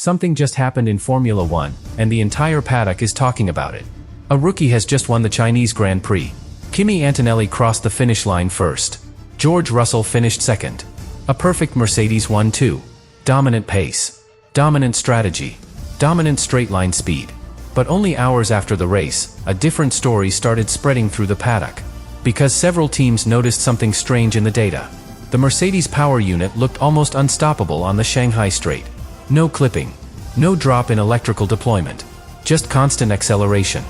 Something just happened in Formula 1, and the entire paddock is talking about it. A rookie has just won the Chinese Grand Prix. Kimi Antonelli crossed the finish line first. George Russell finished second. A perfect Mercedes 1-2. Dominant pace. Dominant strategy. Dominant straight-line speed. But only hours after the race, a different story started spreading through the paddock. Because several teams noticed something strange in the data. The Mercedes power unit looked almost unstoppable on the Shanghai straight. No clipping. No drop in electrical deployment. Just constant acceleration.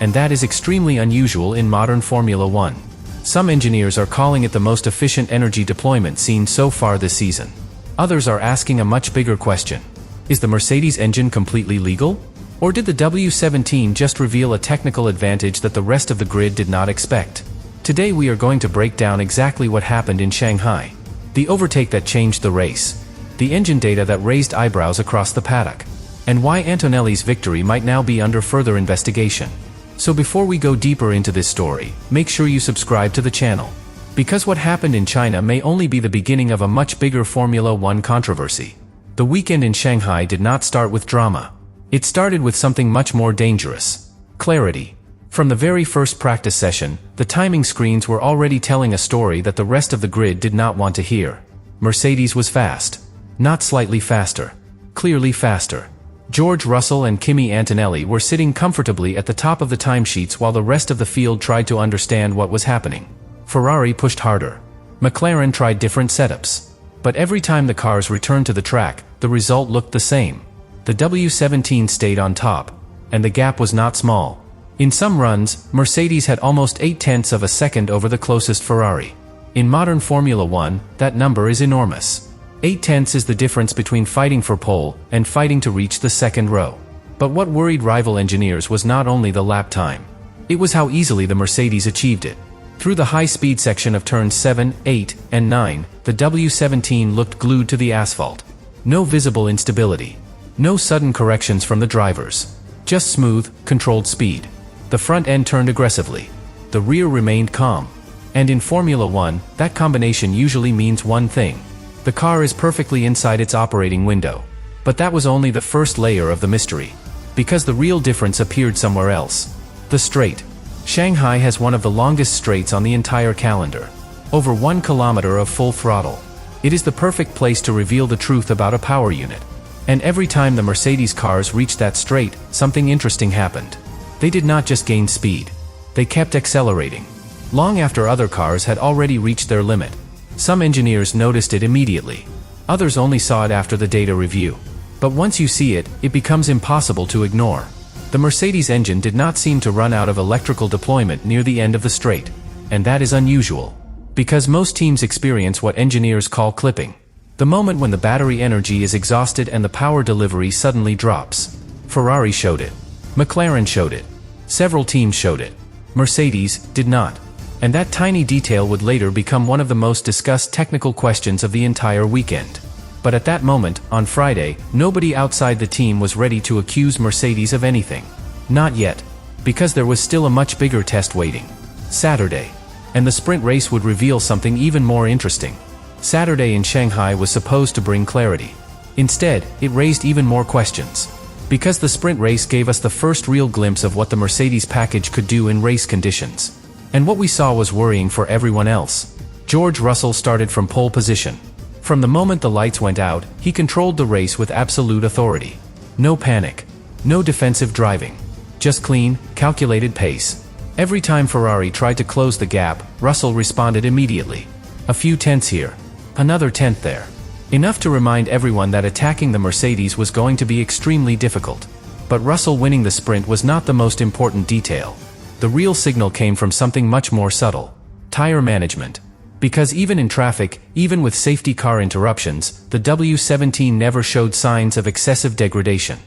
And that is extremely unusual in modern Formula 1. Some engineers are calling it the most efficient energy deployment seen so far this season. Others are asking a much bigger question. Is the Mercedes engine completely legal? Or did the W17 just reveal a technical advantage that the rest of the grid did not expect? Today we are going to break down exactly what happened in Shanghai. The overtake that changed the race. The engine data that raised eyebrows across the paddock. And why Antonelli's victory might now be under further investigation. So before we go deeper into this story, make sure you subscribe to the channel. Because what happened in China may only be the beginning of a much bigger Formula 1 controversy. The weekend in Shanghai did not start with drama. It started with something much more dangerous. Clarity. From the very first practice session, the timing screens were already telling a story that the rest of the grid did not want to hear. Mercedes was fast. Not slightly faster. Clearly faster. George Russell and Kimi Antonelli were sitting comfortably at the top of the timesheets while the rest of the field tried to understand what was happening. Ferrari pushed harder. McLaren tried different setups. But every time the cars returned to the track, the result looked the same. The W17 stayed on top. And the gap was not small. In some runs, Mercedes had almost 0.8 of a second over the closest Ferrari. In modern Formula 1, that number is enormous. 0.8 is the difference between fighting for pole and fighting to reach the second row. But what worried rival engineers was not only the lap time. It was how easily the Mercedes achieved it. Through the high-speed section of turns 7, 8, and 9, the W17 looked glued to the asphalt. No visible instability. No sudden corrections from the drivers. Just smooth, controlled speed. The front end turned aggressively. The rear remained calm. And in Formula 1, that combination usually means one thing. The car is perfectly inside its operating window. But that was only the first layer of the mystery. Because the real difference appeared somewhere else. The straight. Shanghai has one of the longest straights on the entire calendar. Over 1 kilometer of full throttle. It is the perfect place to reveal the truth about a power unit. And every time the Mercedes cars reached that straight, something interesting happened. They did not just gain speed. They kept accelerating. Long after other cars had already reached their limit. Some engineers noticed it immediately. Others only saw it after the data review. But once you see it, it becomes impossible to ignore. The Mercedes engine did not seem to run out of electrical deployment near the end of the straight. And that is unusual. Because most teams experience what engineers call clipping. The moment when the battery energy is exhausted and the power delivery suddenly drops. Ferrari showed it. McLaren showed it. Several teams showed it. Mercedes did not. And that tiny detail would later become one of the most discussed technical questions of the entire weekend. But at that moment, on Friday, nobody outside the team was ready to accuse Mercedes of anything. Not yet. Because there was still a much bigger test waiting. Saturday. And the sprint race would reveal something even more interesting. Saturday in Shanghai was supposed to bring clarity. Instead, it raised even more questions. Because the sprint race gave us the first real glimpse of what the Mercedes package could do in race conditions. And what we saw was worrying for everyone else. George Russell started from pole position. From the moment the lights went out, he controlled the race with absolute authority. No panic. No defensive driving. Just clean, calculated pace. Every time Ferrari tried to close the gap, Russell responded immediately. A few tenths here. Another tenth there. Enough to remind everyone that attacking the Mercedes was going to be extremely difficult. But Russell winning the sprint was not the most important detail. The real signal came from something much more subtle. Tire management. Because even in traffic, even with safety car interruptions, the W17 never showed signs of excessive degradation.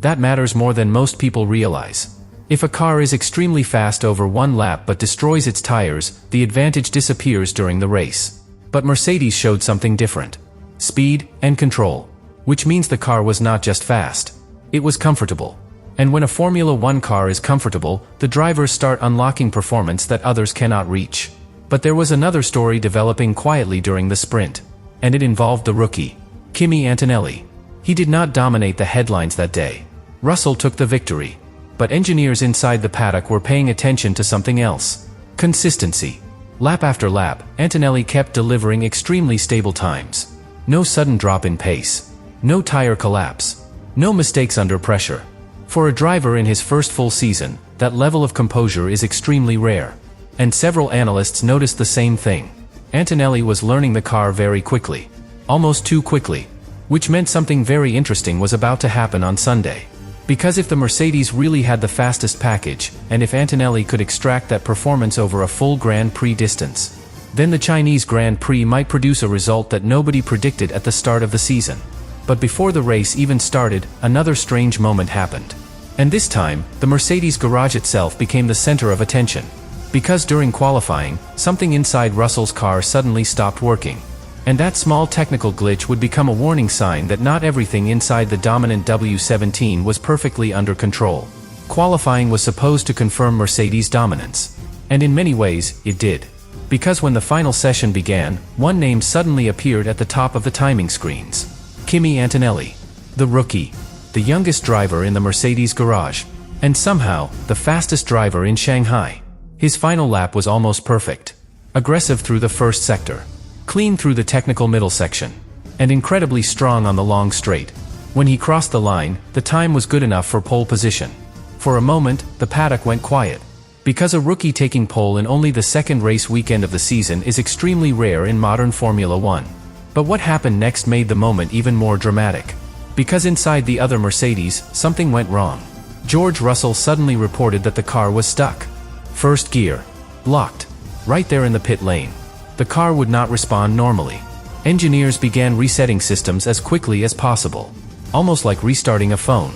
That matters more than most people realize. If a car is extremely fast over one lap but destroys its tires, the advantage disappears during the race. But Mercedes showed something different. Speed and control. Which means the car was not just fast. It was comfortable. And when a Formula 1 car is comfortable, the drivers start unlocking performance that others cannot reach. But there was another story developing quietly during the sprint. And it involved the rookie, Kimi Antonelli. He did not dominate the headlines that day. Russell took the victory. But engineers inside the paddock were paying attention to something else. Consistency. Lap after lap, Antonelli kept delivering extremely stable times. No sudden drop in pace. No tire collapse. No mistakes under pressure. For a driver in his first full season, that level of composure is extremely rare. And several analysts noticed the same thing. Antonelli was learning the car very quickly. Almost too quickly. Which meant something very interesting was about to happen on Sunday. Because if the Mercedes really had the fastest package, and if Antonelli could extract that performance over a full Grand Prix distance, then the Chinese Grand Prix might produce a result that nobody predicted at the start of the season. But before the race even started, another strange moment happened. And this time, the Mercedes garage itself became the center of attention. Because during qualifying, something inside Russell's car suddenly stopped working. And that small technical glitch would become a warning sign that not everything inside the dominant W17 was perfectly under control. Qualifying was supposed to confirm Mercedes' dominance. And in many ways, it did. Because when the final session began, one name suddenly appeared at the top of the timing screens. Kimi Antonelli. The rookie. The youngest driver in the Mercedes garage. And somehow, the fastest driver in Shanghai. His final lap was almost perfect. Aggressive through the first sector. Clean through the technical middle section. And incredibly strong on the long straight. When he crossed the line, the time was good enough for pole position. For a moment, the paddock went quiet. Because a rookie taking pole in only the second race weekend of the season is extremely rare in modern Formula 1. But what happened next made the moment even more dramatic. Because inside the other Mercedes, something went wrong. George Russell suddenly reported that the car was stuck. First gear. Locked. Right there in the pit lane. The car would not respond normally. Engineers began resetting systems as quickly as possible. Almost like restarting a phone.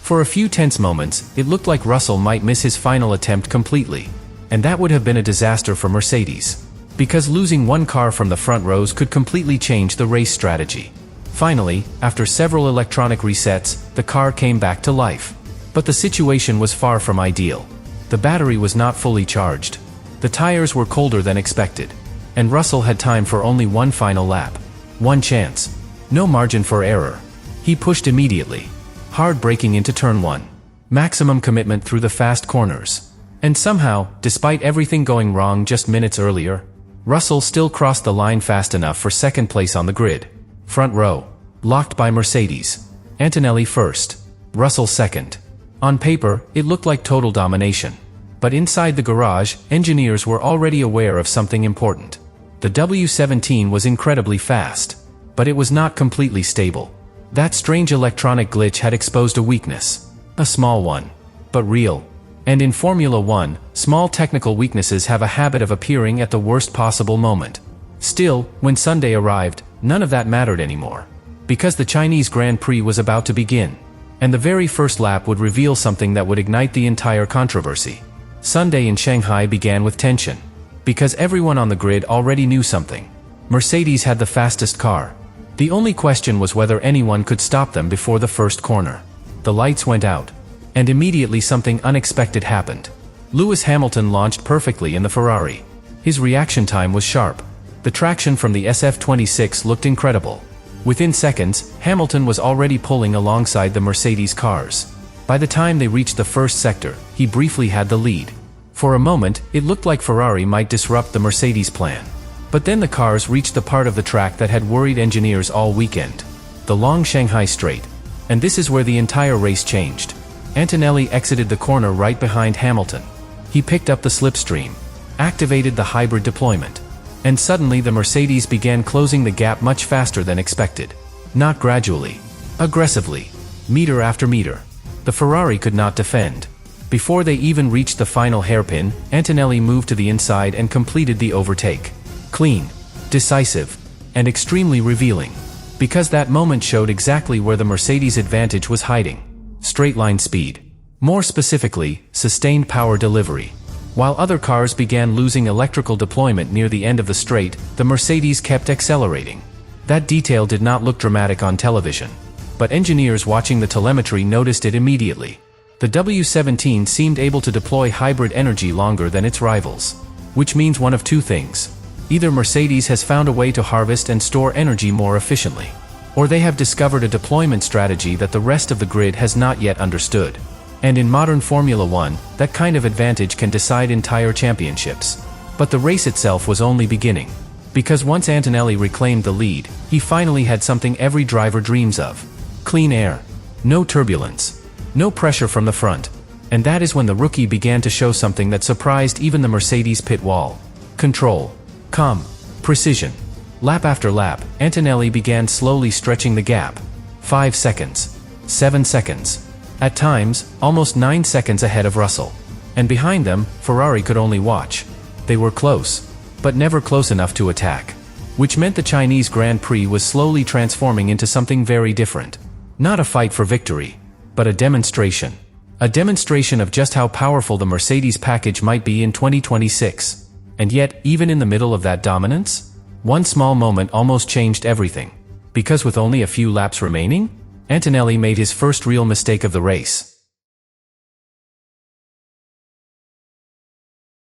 For a few tense moments, it looked like Russell might miss his final attempt completely. And that would have been a disaster for Mercedes. Because losing one car from the front rows could completely change the race strategy. Finally, after several electronic resets, the car came back to life. But the situation was far from ideal. The battery was not fully charged. The tires were colder than expected. And Russell had time for only one final lap. One chance. No margin for error. He pushed immediately. Hard braking into turn 1. Maximum commitment through the fast corners. And somehow, despite everything going wrong just minutes earlier, Russell still crossed the line fast enough for second place on the grid. Front row. Locked by Mercedes. Antonelli first. Russell second. On paper, it looked like total domination. But inside the garage, engineers were already aware of something important. The W17 was incredibly fast. But it was not completely stable. That strange electronic glitch had exposed a weakness. A small one. But real. And in Formula 1, small technical weaknesses have a habit of appearing at the worst possible moment. Still, when Sunday arrived, none of that mattered anymore. Because the Chinese Grand Prix was about to begin. And the very first lap would reveal something that would ignite the entire controversy. Sunday in Shanghai began with tension. Because everyone on the grid already knew something. Mercedes had the fastest car. The only question was whether anyone could stop them before the first corner. The lights went out. And immediately something unexpected happened. Lewis Hamilton launched perfectly in the Ferrari. His reaction time was sharp. The traction from the SF26 looked incredible. Within seconds, Hamilton was already pulling alongside the Mercedes cars. By the time they reached the first sector, he briefly had the lead. For a moment, it looked like Ferrari might disrupt the Mercedes plan. But then the cars reached the part of the track that had worried engineers all weekend. The long Shanghai Straight. And this is where the entire race changed. Antonelli exited the corner right behind Hamilton. He picked up the slipstream. Activated the hybrid deployment. And suddenly the Mercedes began closing the gap much faster than expected. Not gradually. Aggressively. Meter after meter. The Ferrari could not defend. Before they even reached the final hairpin, Antonelli moved to the inside and completed the overtake. Clean. Decisive. And extremely revealing. Because that moment showed exactly where the Mercedes advantage was hiding. Straight line speed. More specifically, sustained power delivery. While other cars began losing electrical deployment near the end of the straight, the Mercedes kept accelerating. That detail did not look dramatic on television. But engineers watching the telemetry noticed it immediately. The W17 seemed able to deploy hybrid energy longer than its rivals. Which means one of two things. Either Mercedes has found a way to harvest and store energy more efficiently. Or they have discovered a deployment strategy that the rest of the grid has not yet understood. And in modern Formula One, that kind of advantage can decide entire championships. But the race itself was only beginning. Because once Antonelli reclaimed the lead, he finally had something every driver dreams of. Clean air. No turbulence. No pressure from the front. And that is when the rookie began to show something that surprised even the Mercedes pit wall. Control. Calm. Precision. Lap after lap, Antonelli began slowly stretching the gap. 5 seconds. 7 seconds. At times, almost 9 seconds ahead of Russell. And behind them, Ferrari could only watch. They were close, but never close enough to attack. Which meant the Chinese Grand Prix was slowly transforming into something very different. Not a fight for victory, but a demonstration. A demonstration of just how powerful the Mercedes package might be in 2026. And yet, even in the middle of that dominance, one small moment almost changed everything. Because with only a few laps remaining, Antonelli made his first real mistake of the race.